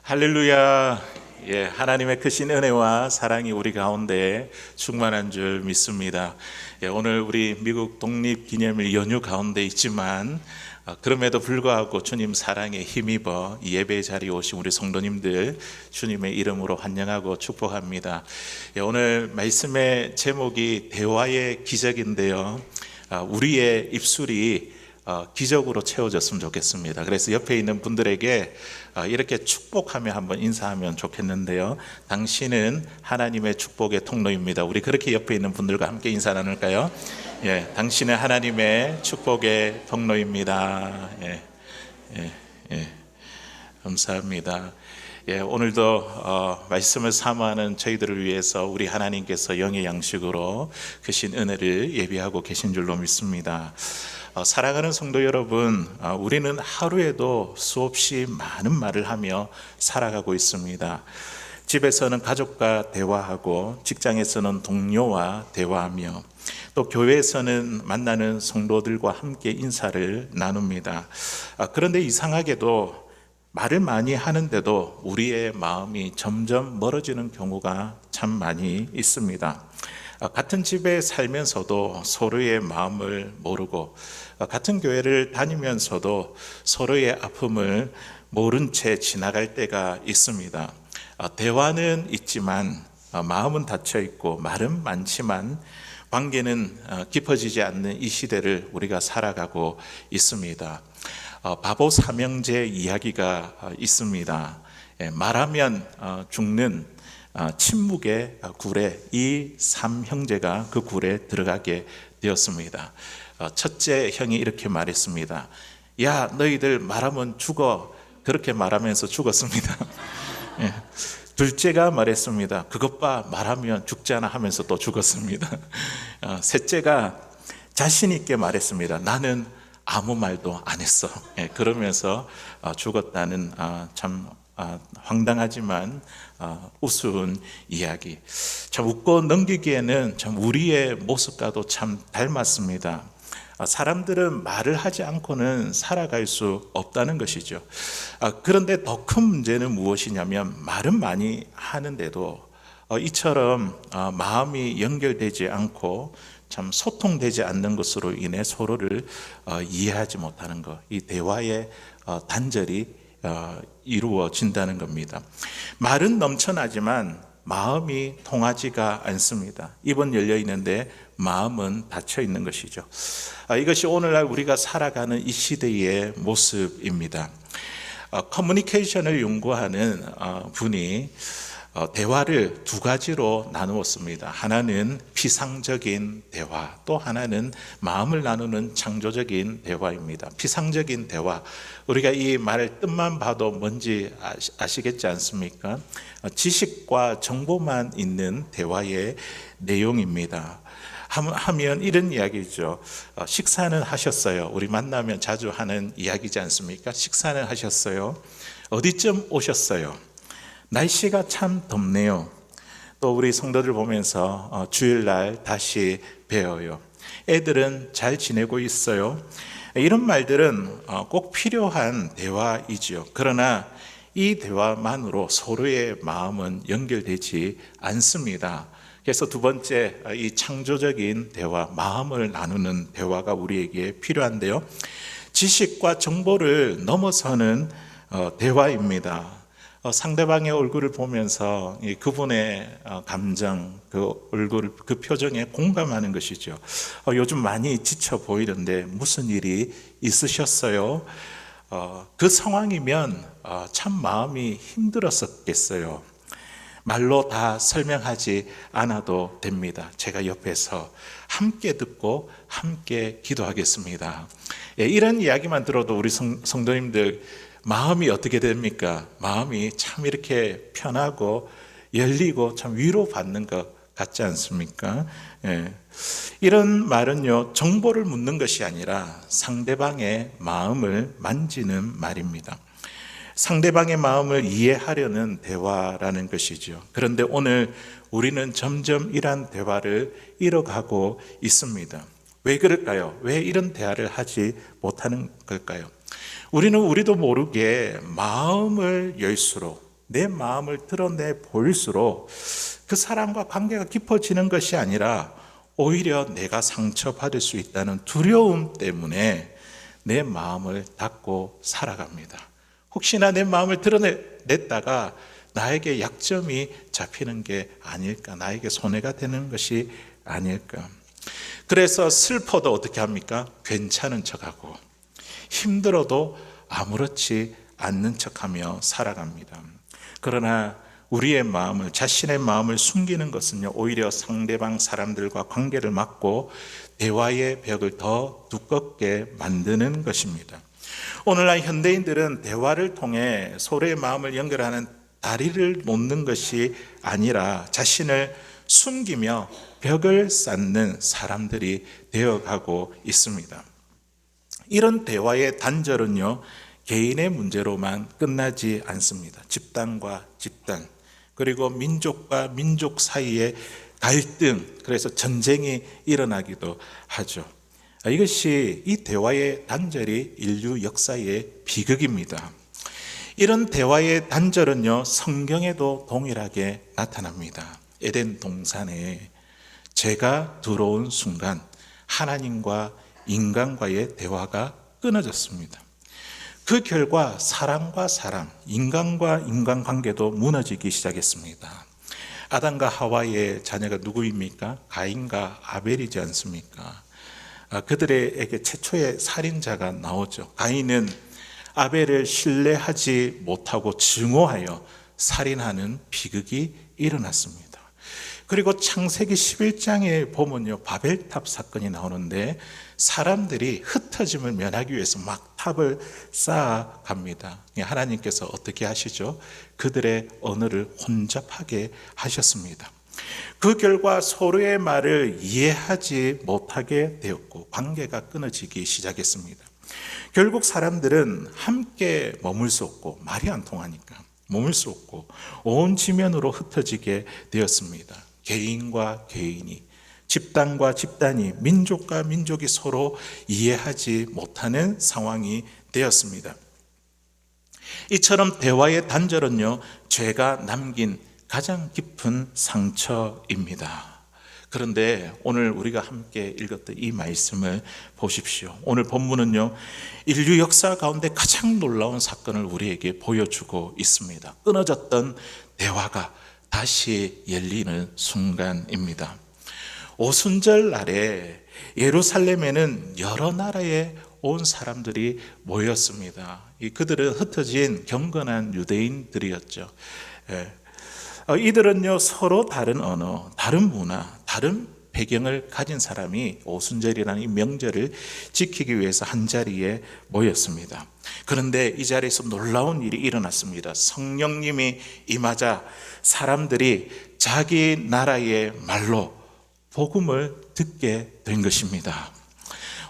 할렐루야. 하나님의 크신 은혜와 사랑이 우리 가운데 충만한 줄 믿습니다. 오늘 우리 미국 독립기념일 연휴 가운데 있지만 그럼에도 불구하고 주님 사랑에 힘입어 이 예배 자리에 오신 우리 성도님들 주님의 이름으로 환영하고 축복합니다. 오늘 말씀의 제목이 대화의 기적인데요. 우리의 입술이 기적으로 채워졌으면 좋겠습니다. 그래서 옆에 있는 분들에게 이렇게 축복하며 한번 인사하면 좋겠는데요. 당신은 하나님의 축복의 통로입니다. 우리 그렇게 옆에 있는 분들과 함께 인사 나눌까요? 당신은 하나님의 축복의 통로입니다. 감사합니다. 오늘도 말씀을 사모하는 저희들을 위해서 우리 하나님께서 영의 양식으로 크신 은혜를 예비하고 계신 줄로 믿습니다. 사랑하는 성도 여러분, 우리는 하루에도 수없이 많은 말을 하며 살아가고 있습니다. 집에서는 가족과 대화하고, 직장에서는 동료와 대화하며, 또 교회에서는 만나는 성도들과 함께 인사를 나눕니다. 그런데 이상하게도 말을 많이 하는데도 우리의 마음이 점점 멀어지는 경우가 참 많이 있습니다. 같은 집에 살면서도 서로의 마음을 모르고, 같은 교회를 다니면서도 서로의 아픔을 모른 채 지나갈 때가 있습니다. 대화는 있지만 마음은 닫혀 있고, 말은 많지만 관계는 깊어지지 않는 이 시대를 우리가 살아가고 있습니다. 바보 삼형제 이야기가 있습니다. 말하면 죽는 침묵의 굴에 이 삼형제가 그 굴에 들어가게 되었습니다. 첫째 형이 이렇게 말했습니다. 야, 너희들 말하면 죽어. 그렇게 말하면서 죽었습니다. 둘째가 말했습니다. 그것 봐, 말하면 죽잖아 하면서 또 죽었습니다. 셋째가 자신 있게 말했습니다. 나는 아무 말도 안 했어. 그러면서 죽었다는 참 황당하지만 우스운 이야기. 참 웃고 넘기기에는 참 우리의 모습과도 참 닮았습니다. 사람들은 말을 하지 않고는 살아갈 수 없다는 것이죠. 그런데 더 큰 문제는 무엇이냐면, 말은 많이 하는데도 이처럼 마음이 연결되지 않고 참 소통되지 않는 것으로 인해 서로를 이해하지 못하는 것, 이 대화의 단절이 이루어진다는 겁니다. 말은 넘쳐나지만 마음이 통하지가 않습니다. 입은 열려 있는데 마음은 닫혀 있는 것이죠. 이것이 오늘날 우리가 살아가는 이 시대의 모습입니다. 커뮤니케이션을 연구하는 분이 대화를 두 가지로 나누었습니다. 하나는 피상적인 대화, 또 하나는 마음을 나누는 창조적인 대화입니다. 피상적인 대화, 우리가 이 말 뜻만 봐도 뭔지 아시겠지 않습니까? 지식과 정보만 있는 대화의 내용입니다. 하면 이런 이야기죠. 식사는 하셨어요. 우리 만나면 자주 하는 이야기지 않습니까? 식사는 하셨어요. 어디쯤 오셨어요? 날씨가 참 덥네요. 또 우리 성도들 보면서 주일날 다시 뵈어요. 애들은 잘 지내고 있어요. 이런 말들은 꼭 필요한 대화이지요. 그러나 이 대화만으로 서로의 마음은 연결되지 않습니다. 그래서 두 번째, 이 창조적인 대화, 마음을 나누는 대화가 우리에게 필요한데요. 지식과 정보를 넘어서는 대화입니다. 상대방의 얼굴을 보면서 그분의 감정, 그 얼굴, 그 표정에 공감하는 것이죠. 요즘 많이 지쳐 보이는데 무슨 일이 있으셨어요? 그 상황이면 참 마음이 힘들었었겠어요. 말로 다 설명하지 않아도 됩니다. 제가 옆에서 함께 듣고 함께 기도하겠습니다. 이런 이야기만 들어도 우리 성도님들 마음이 어떻게 됩니까? 마음이 참 이렇게 편하고 열리고 참 위로받는 것 같지 않습니까? 이런 말은요, 정보를 묻는 것이 아니라 상대방의 마음을 만지는 말입니다. 상대방의 마음을 이해하려는 대화라는 것이죠. 그런데 오늘 우리는 점점 이러한 대화를 잃어가고 있습니다. 왜 그럴까요? 왜 이런 대화를 하지 못하는 걸까요? 우리도 모르게 마음을 열수록 내 마음을 드러내 보일수록 그 사람과 관계가 깊어지는 것이 아니라 오히려 내가 상처받을 수 있다는 두려움 때문에 내 마음을 닫고 살아갑니다. 혹시나 내 마음을 드러냈다가 나에게 약점이 잡히는 게 아닐까, 나에게 손해가 되는 것이 아닐까. 그래서 슬퍼도 어떻게 합니까? 괜찮은 척하고, 힘들어도 아무렇지 않는 척하며 살아갑니다. 그러나 우리의 마음을, 자신의 마음을 숨기는 것은요, 오히려 상대방 사람들과 관계를 막고 대화의 벽을 더 두껍게 만드는 것입니다. 오늘날 현대인들은 대화를 통해 서로의 마음을 연결하는 다리를 놓는 것이 아니라 자신을 숨기며 벽을 쌓는 사람들이 되어가고 있습니다. 이런 대화의 단절은요, 개인의 문제로만 끝나지 않습니다. 집단과 집단, 그리고 민족과 민족 사이의 갈등, 그래서 전쟁이 일어나기도 하죠. 이것이, 이 대화의 단절이 인류 역사의 비극입니다. 이런 대화의 단절은요, 성경에도 동일하게 나타납니다. 에덴 동산에 죄가 들어온 순간 하나님과 인간과의 대화가 끊어졌습니다. 그 결과 사람과 사람, 인간과 인간 관계도 무너지기 시작했습니다. 아담과 하와의 자녀가 누구입니까? 가인과 아벨이지 않습니까? 그들에게 최초의 살인자가 나오죠. 가인은 아벨을 신뢰하지 못하고 증오하여 살인하는 비극이 일어났습니다. 그리고 창세기 11장에 보면요, 바벨탑 사건이 나오는데 사람들이 흩어짐을 면하기 위해서 막 탑을 쌓아갑니다. 하나님께서 어떻게 하시죠? 그들의 언어를 혼잡하게 하셨습니다. 그 결과 서로의 말을 이해하지 못하게 되었고 관계가 끊어지기 시작했습니다. 결국 사람들은 함께 머물 수 없고, 말이 안 통하니까 머물 수 없고 온 지면으로 흩어지게 되었습니다. 개인과 개인이, 집단과 집단이, 민족과 민족이 서로 이해하지 못하는 상황이 되었습니다. 이처럼 대화의 단절은요, 죄가 남긴 가장 깊은 상처입니다. 그런데 오늘 우리가 함께 읽었던 이 말씀을 보십시오. 오늘 본문은요, 인류 역사 가운데 가장 놀라운 사건을 우리에게 보여주고 있습니다. 끊어졌던 대화가 다시 열리는 순간입니다. 오순절 날에 예루살렘에는 여러 나라에 온 사람들이 모였습니다. 그들은 흩어진 경건한 유대인들이었죠. 이들은요, 서로 다른 언어, 다른 문화, 다른 배경을 가진 사람이 오순절이라는 이 명절을 지키기 위해서 한자리에 모였습니다. 그런데 이 자리에서 놀라운 일이 일어났습니다. 성령님이 임하자 사람들이 자기 나라의 말로 복음을 듣게 된 것입니다.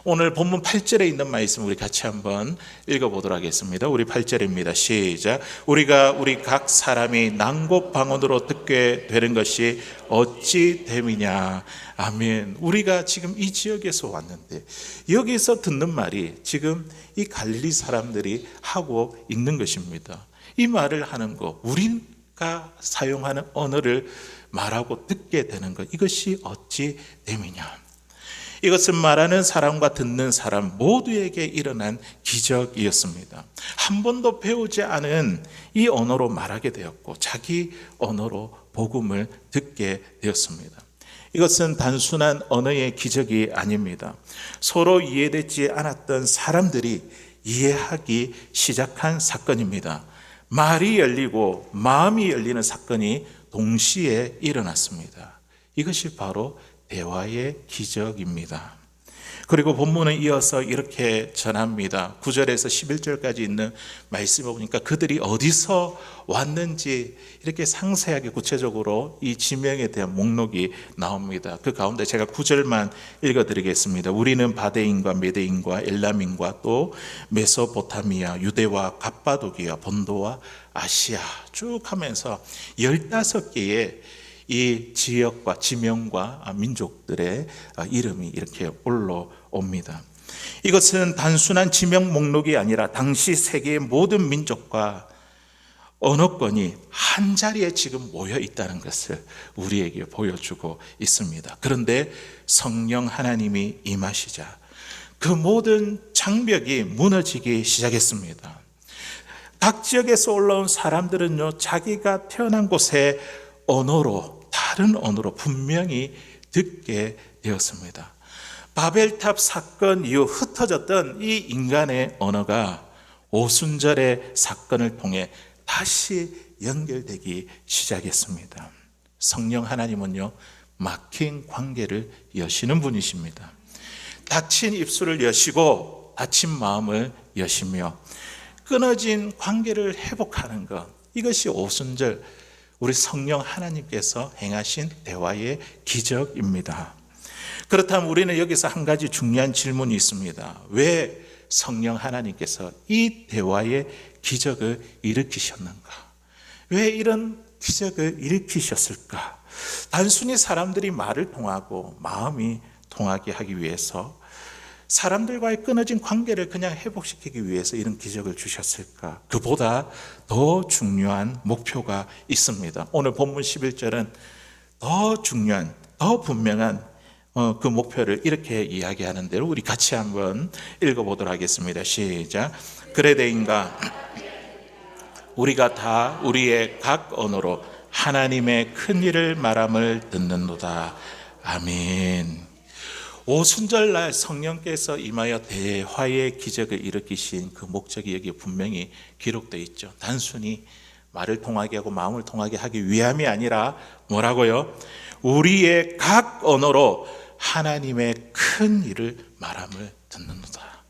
오늘 본문 8절에 있는 말씀 우리 같이 한번 읽어보도록 하겠습니다. 우리 8절입니다. 시작. 우리가 우리 각 사람이 난곳 방언으로 듣게 되는 것이 어찌 됨이냐. 아멘. 우리가 지금 이 지역에서 왔는데 여기서 듣는 말이 지금 이 갈릴리 사람들이 하고 있는 것입니다. 이 말을 하는 것, 우리가 사용하는 언어를 말하고 듣게 되는 것, 이것이 어찌 됨이냐. 이것은 말하는 사람과 듣는 사람 모두에게 일어난 기적이었습니다. 한 번도 배우지 않은 이 언어로 말하게 되었고 자기 언어로 복음을 듣게 되었습니다. 이것은 단순한 언어의 기적이 아닙니다. 서로 이해되지 않았던 사람들이 이해하기 시작한 사건입니다. 말이 열리고 마음이 열리는 사건이 동시에 일어났습니다. 이것이 바로 대화의 기적입니다. 그리고 본문은 이어서 이렇게 전합니다. 9절에서 11절까지 있는 말씀을 보니까 그들이 어디서 왔는지 이렇게 상세하게 구체적으로 이 지명에 대한 목록이 나옵니다. 그 가운데 제가 9절만 읽어드리겠습니다. 우리는 바데인과 메데인과 엘람인과 또 메소포타미아, 유대와 갑바도기아, 본도와 아시아 쭉 하면서 15개의 이 지역과 지명과 민족들의 이름이 이렇게 올라옵니다. 이것은 단순한 지명 목록이 아니라 당시 세계의 모든 민족과 언어권이 한 자리에 지금 모여 있다는 것을 우리에게 보여주고 있습니다. 그런데 성령 하나님이 임하시자 그 모든 장벽이 무너지기 시작했습니다. 각 지역에서 올라온 사람들은요, 자기가 태어난 곳의 언어로, 다른 언어로 분명히 듣게 되었습니다. 바벨탑 사건 이후 흩어졌던 이 인간의 언어가 오순절의 사건을 통해 다시 연결되기 시작했습니다. 성령 하나님은요, 막힌 관계를 여시는 분이십니다. 닫힌 입술을 여시고 닫힌 마음을 여시며 끊어진 관계를 회복하는 것, 이것이 오순절 우리 성령 하나님께서 행하신 대화의 기적입니다. 그렇다면 우리는 여기서 한 가지 중요한 질문이 있습니다. 왜 성령 하나님께서 이 대화의 기적을 일으키셨는가? 왜 이런 기적을 일으키셨을까? 단순히 사람들이 말을 통하고 마음이 통하게 하기 위해서, 사람들과의 끊어진 관계를 그냥 회복시키기 위해서 이런 기적을 주셨을까? 그보다 더 중요한 목표가 있습니다. 오늘 본문 11절은 더 중요한, 더 분명한 그 목표를 이렇게 이야기하는 대로 우리 같이 한번 읽어보도록 하겠습니다. 시작. 그레데인가 우리가 다 우리의 각 언어로 하나님의 큰 일을 말함을 듣는도다. 아멘. 오순절날 성령께서 임하여 대화의 기적을 일으키신 그 목적이 여기 분명히 기록되어 있죠. 단순히 말을 통하게 하고 마음을 통하게 하기 위함이 아니라 뭐라고요? 우리의 각 언어로 하나님의 큰 일을 말함을 듣는도다.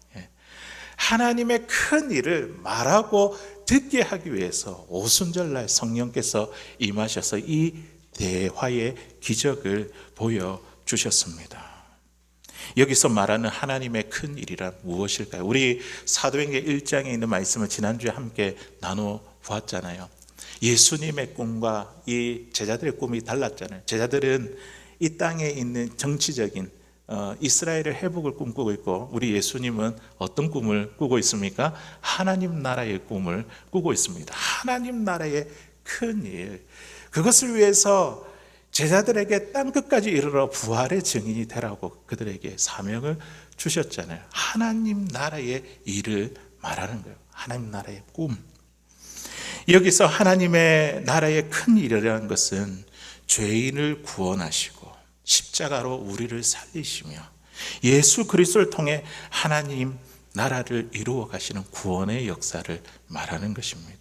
하나님의 큰 일을 말하고 듣게 하기 위해서 오순절날 성령께서 임하셔서 이 대화의 기적을 보여주셨습니다. 여기서 말하는 하나님의 큰 일이란 무엇일까요? 우리 사도행전 1장에 있는 말씀을 지난주에 함께 나눠 보았잖아요. 예수님의 꿈과 이 제자들의 꿈이 달랐잖아요. 제자들은 이 땅에 있는 정치적인 이스라엘의 회복을 꿈꾸고 있고, 우리 예수님은 어떤 꿈을 꾸고 있습니까? 하나님 나라의 꿈을 꾸고 있습니다. 하나님 나라의 큰 일, 그것을 위해서 제자들에게 땅끝까지 이르러 부활의 증인이 되라고 그들에게 사명을 주셨잖아요. 하나님 나라의 일을 말하는 거예요. 하나님 나라의 꿈. 여기서 하나님의 나라의 큰 일이라는 것은 죄인을 구원하시고 십자가로 우리를 살리시며 예수 그리스도를 통해 하나님 나라를 이루어 가시는 구원의 역사를 말하는 것입니다.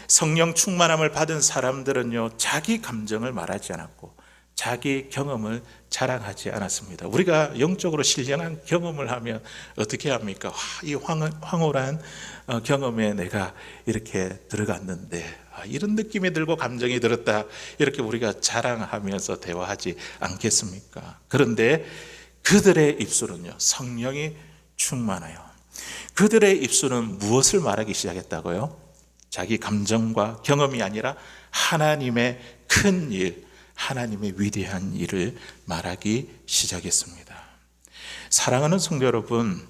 성령 충만함을 받은 사람들은요, 자기 감정을 말하지 않았고 자기 경험을 자랑하지 않았습니다. 우리가 영적으로 신령한 경험을 하면 어떻게 합니까? 이 황홀한 경험에 내가 이렇게 들어갔는데 이런 느낌이 들고 감정이 들었다, 이렇게 우리가 자랑하면서 대화하지 않겠습니까? 그런데 그들의 입술은요, 성령이 충만해요. 그들의 입술은 무엇을 말하기 시작했다고요? 자기 감정과 경험이 아니라 하나님의 큰 일, 하나님의 위대한 일을 말하기 시작했습니다. 사랑하는 성도 여러분,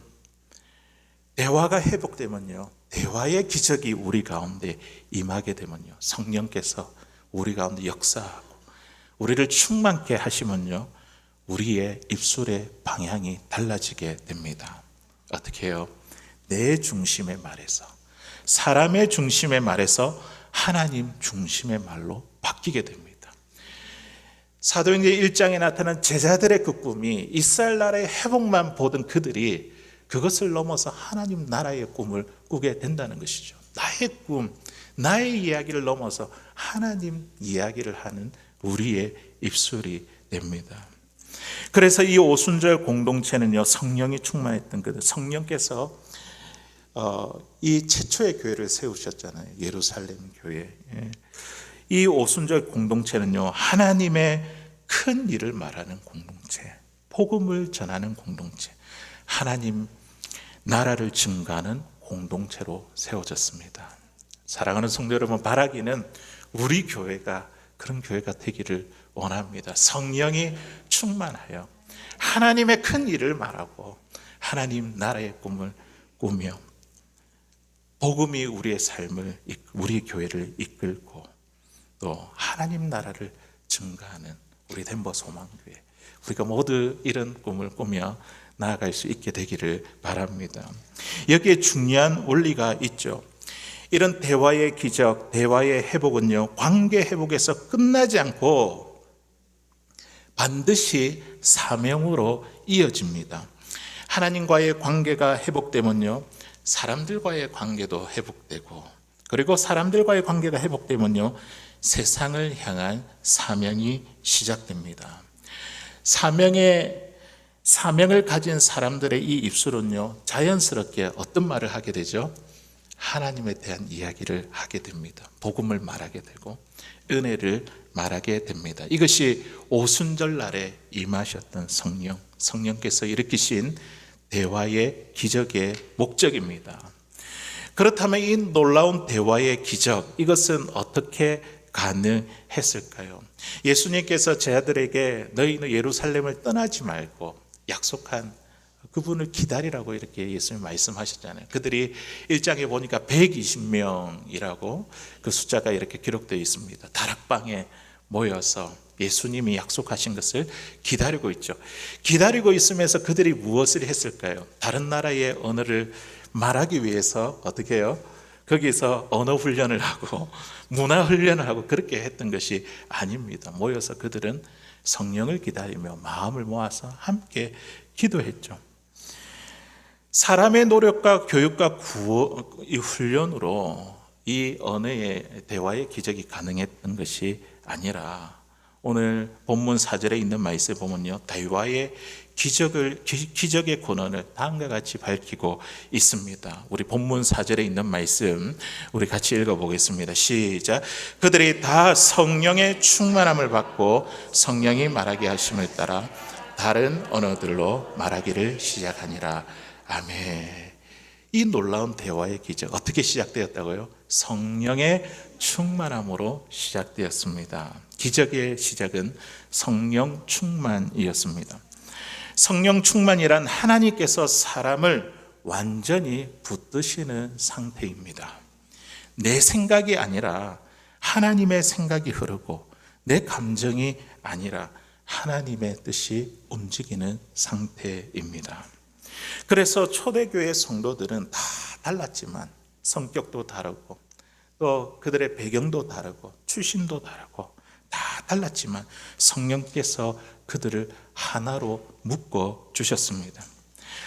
대화가 회복되면요, 대화의 기적이 우리 가운데 임하게 되면요, 성령께서 우리 가운데 역사하고 우리를 충만케 하시면요, 우리의 입술의 방향이 달라지게 됩니다. 어떻게 해요? 내 중심의 말에서, 사람의 중심의 말에서 하나님 중심의 말로 바뀌게 됩니다. 사도행전 1장에 나타난 제자들의 그 꿈이 이스라엘 나라의 회복만 보던 그들이 그것을 넘어서 하나님 나라의 꿈을 꾸게 된다는 것이죠. 나의 꿈, 나의 이야기를 넘어서 하나님 이야기를 하는 우리의 입술이 됩니다. 그래서 이 오순절 공동체는요, 성령이 충만했던 그들, 성령께서 이 최초의 교회를 세우셨잖아요. 예루살렘 교회. 이 오순절 공동체는요, 하나님의 큰 일을 말하는 공동체, 복음을 전하는 공동체, 하나님 나라를 증가하는 공동체로 세워졌습니다. 사랑하는 성도 여러분, 바라기는 우리 교회가 그런 교회가 되기를 원합니다. 성령이 충만하여 하나님의 큰 일을 말하고 하나님 나라의 꿈을 꾸며 복음이 우리의 삶을, 우리 교회를 이끌고 또 하나님 나라를 증가하는 우리 덴버 소망교회, 우리가 모두 이런 꿈을 꾸며 나아갈 수 있게 되기를 바랍니다. 여기에 중요한 원리가 있죠. 이런 대화의 기적, 대화의 회복은요, 관계 회복에서 끝나지 않고 반드시 사명으로 이어집니다. 하나님과의 관계가 회복되면요, 사람들과의 관계도 회복되고, 그리고 사람들과의 관계가 회복되면요, 세상을 향한 사명이 시작됩니다. 사명을 가진 사람들의 이 입술은요, 자연스럽게 어떤 말을 하게 되죠? 하나님에 대한 이야기를 하게 됩니다. 복음을 말하게 되고 은혜를 말하게 됩니다. 이것이 오순절 날에 임하셨던 성령께서 일으키신 대화의 기적의 목적입니다. 그렇다면 이 놀라운 대화의 기적, 이것은 어떻게 가능했을까요? 예수님께서 제 아들에게 너희는 예루살렘을 떠나지 말고 약속한 그분을 기다리라고 이렇게 예수님 말씀하셨잖아요. 그들이 1장에 보니까 120명이라고 그 숫자가 이렇게 기록되어 있습니다. 다락방에 모여서 예수님이 약속하신 것을 기다리고 있죠. 기다리고 있으면서 그들이 무엇을 했을까요? 다른 나라의 언어를 말하기 위해서 어떻게 해요? 거기서 언어 훈련을 하고 문화 훈련을 하고 그렇게 했던 것이 아닙니다. 모여서 그들은 성령을 기다리며 마음을 모아서 함께 기도했죠. 사람의 노력과 교육과 이 훈련으로 이 언어의 대화의 기적이 가능했던 것이 아니라 오늘 본문 4절에 있는 말씀에 보면요, 대화의 기적의 권한을 다음과 같이 밝히고 있습니다. 우리 본문 4절에 있는 말씀 우리 같이 읽어보겠습니다. 시작. 그들이 다 성령의 충만함을 받고 성령이 말하게 하심을 따라 다른 언어들로 말하기를 시작하니라. 아멘. 이 놀라운 대화의 기적 어떻게 시작되었다고요? 성령의 충만함으로 시작되었습니다. 기적의 시작은 성령 충만이었습니다. 성령 충만이란 하나님께서 사람을 완전히 붙드시는 상태입니다. 내 생각이 아니라 하나님의 생각이 흐르고 내 감정이 아니라 하나님의 뜻이 움직이는 상태입니다. 그래서 초대교회 성도들은 다 달랐지만 성격도 다르고 또 그들의 배경도 다르고 출신도 다르고 다 달랐지만 성령께서 그들을 하나로 묶어 주셨습니다.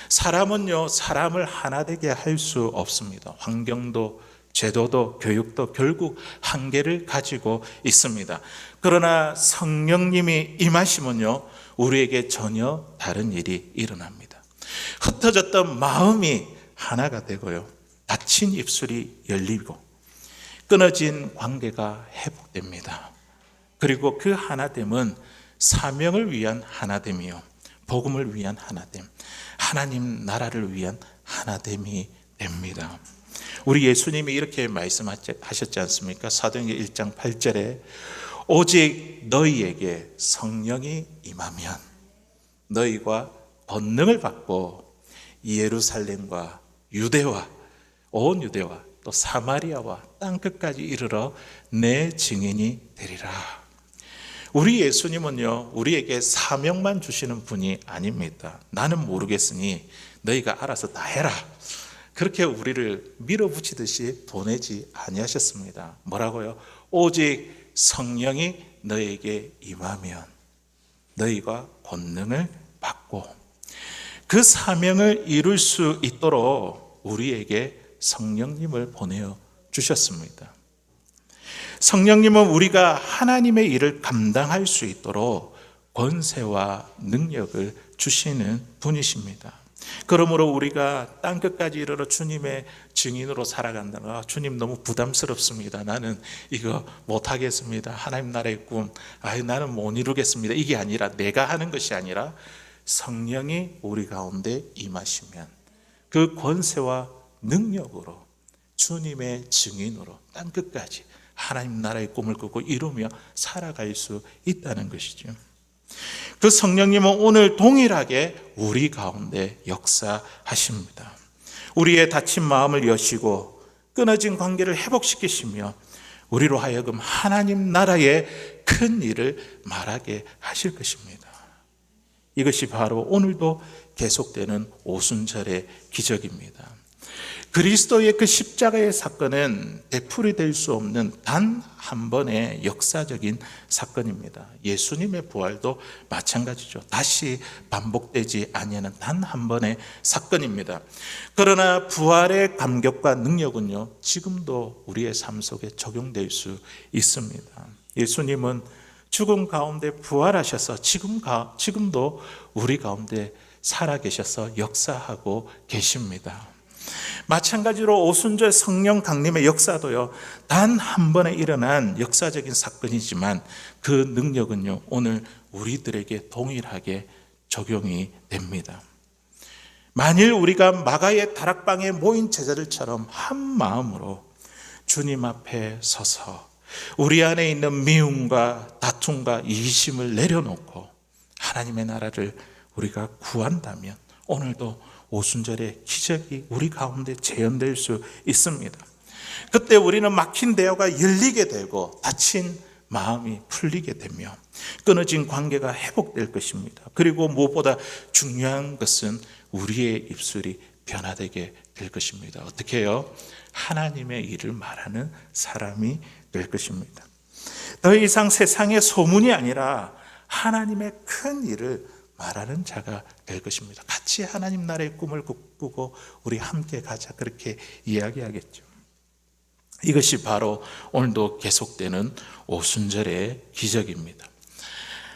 사람은요, 사람을 하나 되게 할 수 없습니다. 환경도 제도도 교육도 결국 한계를 가지고 있습니다. 그러나 성령님이 임하시면요, 우리에게 전혀 다른 일이 일어납니다. 흩어졌던 마음이 하나가 되고요, 닫힌 입술이 열리고 끊어진 관계가 회복됩니다. 그리고 그 하나됨은 사명을 위한 하나됨이요, 복음을 위한 하나됨, 하나님 나라를 위한 하나됨이 됩니다. 우리 예수님이 이렇게 말씀하셨지 않습니까? 사도행전 1장 8절에 오직 너희에게 성령이 임하면 너희가 권능을 받고 예루살렘과 유대와 온 유대와 또 사마리아와 땅끝까지 이르러 내 증인이 되리라. 우리 예수님은요, 우리에게 사명만 주시는 분이 아닙니다. 나는 모르겠으니 너희가 알아서 다 해라, 그렇게 우리를 밀어붙이듯이 보내지 아니하셨습니다. 뭐라고요? 오직 성령이 너에게 임하면 너희가 권능을 받고, 그 사명을 이룰 수 있도록 우리에게 성령님을 보내어 주셨습니다. 성령님은 우리가 하나님의 일을 감당할 수 있도록 권세와 능력을 주시는 분이십니다. 그러므로 우리가 땅끝까지 이르러 주님의 증인으로 살아간다는, 주님 너무 부담스럽습니다, 나는 이거 못하겠습니다, 하나님 나라의 꿈 나는 못 이루겠습니다, 이게 아니라, 내가 하는 것이 아니라 성령이 우리 가운데 임하시면 그 권세와 능력으로 주님의 증인으로 땅끝까지 하나님 나라의 꿈을 꾸고 이루며 살아갈 수 있다는 것이죠. 그 성령님은 오늘 동일하게 우리 가운데 역사하십니다. 우리의 닫힌 마음을 여시고 끊어진 관계를 회복시키시며 우리로 하여금 하나님 나라의 큰 일을 말하게 하실 것입니다. 이것이 바로 오늘도 계속되는 오순절의 기적입니다. 그리스도의 그 십자가의 사건은 되풀이 될 수 없는 단 한 번의 역사적인 사건입니다. 예수님의 부활도 마찬가지죠. 다시 반복되지 아니하는 단 한 번의 사건입니다. 그러나 부활의 감격과 능력은요, 지금도 우리의 삶 속에 적용될 수 있습니다. 예수님은 죽음 가운데 부활하셔서 지금도 우리 가운데 살아계셔서 역사하고 계십니다. 마찬가지로 오순절 성령 강림의 역사도요, 단 한 번에 일어난 역사적인 사건이지만 그 능력은요, 오늘 우리들에게 동일하게 적용이 됩니다. 만일 우리가 마가의 다락방에 모인 제자들처럼 한 마음으로 주님 앞에 서서 우리 안에 있는 미움과 다툼과 이기심을 내려놓고 하나님의 나라를 우리가 구한다면 오늘도 오순절의 기적이 우리 가운데 재현될 수 있습니다. 그때 우리는 막힌 대화가 열리게 되고 다친 마음이 풀리게 되며 끊어진 관계가 회복될 것입니다. 그리고 무엇보다 중요한 것은 우리의 입술이 변화되게 될 것입니다. 어떻게 해요? 하나님의 일을 말하는 사람이 될 것입니다. 더 이상 세상의 소문이 아니라 하나님의 큰 일을 말하는 자가 될 것입니다. 같이 하나님 나라의 꿈을 꾸고 우리 함께 가자, 그렇게 이야기하겠죠. 이것이 바로 오늘도 계속되는 오순절의 기적입니다.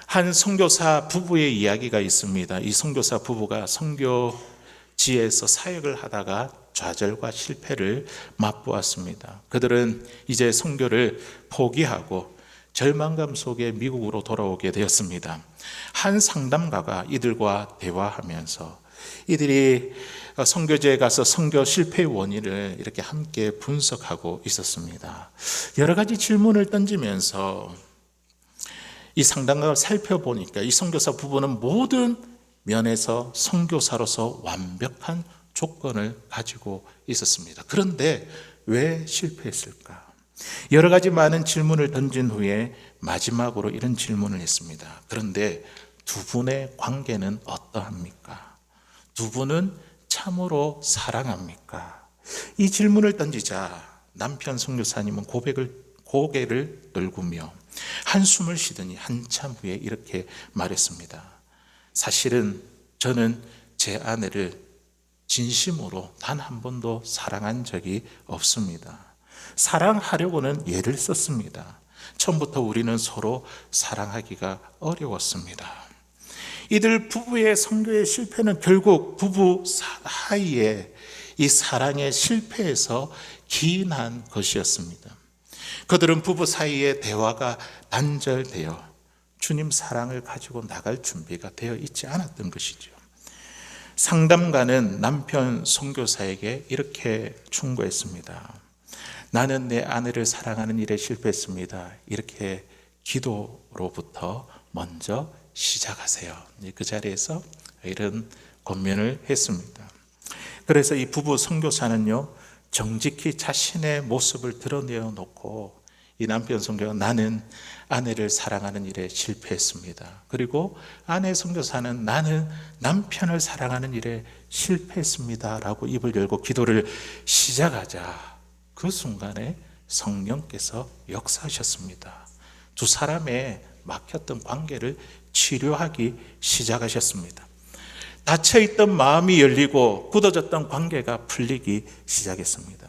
한 선교사 부부의 이야기가 있습니다. 이 선교사 부부가 선교지에서 사역을 하다가 좌절과 실패를 맛보았습니다. 그들은 이제 선교를 포기하고 절망감 속에 미국으로 돌아오게 되었습니다. 한 상담가가 이들과 대화하면서 이들이 선교지에 가서 선교 실패의 원인을 이렇게 함께 분석하고 있었습니다. 여러 가지 질문을 던지면서 이 상담가를 살펴보니까 이 선교사 부부는 모든 면에서 선교사로서 완벽한 조건을 가지고 있었습니다. 그런데 왜 실패했을까? 여러 가지 많은 질문을 던진 후에 마지막으로 이런 질문을 했습니다. 그런데 두 분의 관계는 어떠합니까? 두 분은 참으로 사랑합니까? 이 질문을 던지자 남편 선교사님은 고개를 떨구며 한숨을 쉬더니 한참 후에 이렇게 말했습니다. 사실은 저는 제 아내를 진심으로 단 한 번도 사랑한 적이 없습니다. 사랑하려고는 애를 썼습니다. 처음부터 우리는 서로 사랑하기가 어려웠습니다. 이들 부부의 선교의 실패는 결국 부부 사이에 이 사랑의 실패에서 기인한 것이었습니다. 그들은 부부 사이의 대화가 단절되어 주님 사랑을 가지고 나갈 준비가 되어 있지 않았던 것이죠. 상담가는 남편 선교사에게 이렇게 충고했습니다. 나는 내 아내를 사랑하는 일에 실패했습니다. 이렇게 기도로부터 먼저 시작하세요. 그 자리에서 이런 권면을 했습니다. 그래서 이 부부 선교사는요, 정직히 자신의 모습을 드러내어 놓고 이 남편 선교가 나는 아내를 사랑하는 일에 실패했습니다. 그리고 아내 선교사는 나는 남편을 사랑하는 일에 실패했습니다 라고 입을 열고 기도를 시작하자 그 순간에 성령께서 역사하셨습니다. 두 사람의 막혔던 관계를 치료하기 시작하셨습니다. 닫혀있던 마음이 열리고 굳어졌던 관계가 풀리기 시작했습니다.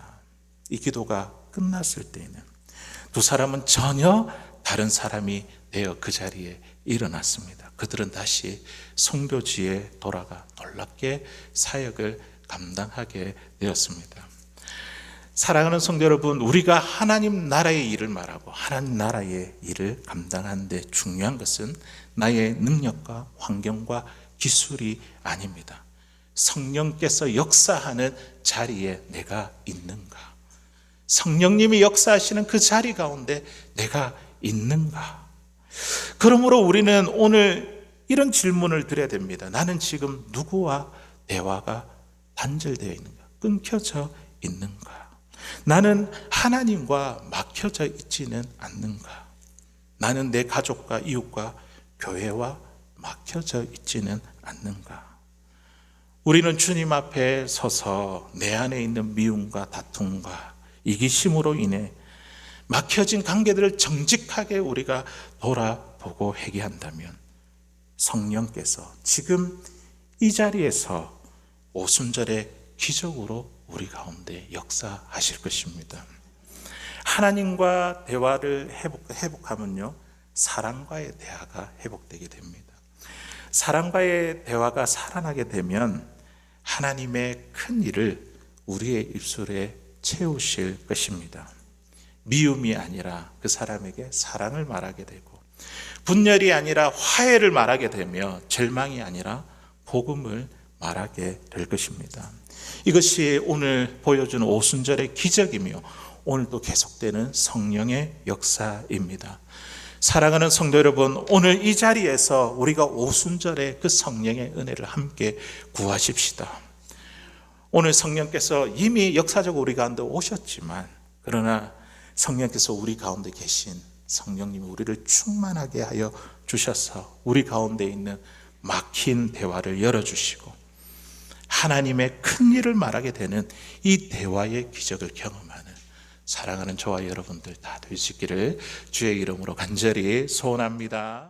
이 기도가 끝났을 때에는 두 사람은 전혀 다른 사람이 되어 그 자리에 일어났습니다. 그들은 다시 선교지에 돌아가 놀랍게 사역을 감당하게 되었습니다. 사랑하는 성도 여러분, 우리가 하나님 나라의 일을 말하고 하나님 나라의 일을 감당하는 데 중요한 것은 나의 능력과 환경과 기술이 아닙니다. 성령께서 역사하는 자리에 내가 있는가? 성령님이 역사하시는 그 자리 가운데 내가 있는가? 그러므로 우리는 오늘 이런 질문을 드려야 됩니다. 나는 지금 누구와 대화가 단절되어 있는가? 끊겨져 있는가? 나는 하나님과 막혀져 있지는 않는가? 나는 내 가족과 이웃과 교회와 막혀져 있지는 않는가? 우리는 주님 앞에 서서 내 안에 있는 미움과 다툼과 이기심으로 인해 막혀진 관계들을 정직하게 우리가 돌아보고 회개한다면 성령께서 지금 이 자리에서 오순절의 기적으로 우리 가운데 역사하실 것입니다. 하나님과 대화를 회복하면요, 사랑과의 대화가 회복되게 됩니다. 사랑과의 대화가 살아나게 되면 하나님의 큰 일을 우리의 입술에 채우실 것입니다. 미움이 아니라 그 사람에게 사랑을 말하게 되고, 분열이 아니라 화해를 말하게 되며, 절망이 아니라 복음을 말하게 될 것입니다. 이것이 오늘 보여주는 오순절의 기적이며 오늘도 계속되는 성령의 역사입니다. 사랑하는 성도 여러분, 오늘 이 자리에서 우리가 오순절의 그 성령의 은혜를 함께 구하십시다. 오늘 성령께서 이미 역사적으로 우리 가운데 오셨지만, 그러나 성령께서 우리 가운데 계신 성령님이 우리를 충만하게 하여 주셔서 우리 가운데 있는 막힌 대화를 열어주시고 하나님의 큰 일을 말하게 되는 이 대화의 기적을 경험하는 사랑하는 저와 여러분들 다 되시기를 주의 이름으로 간절히 소원합니다.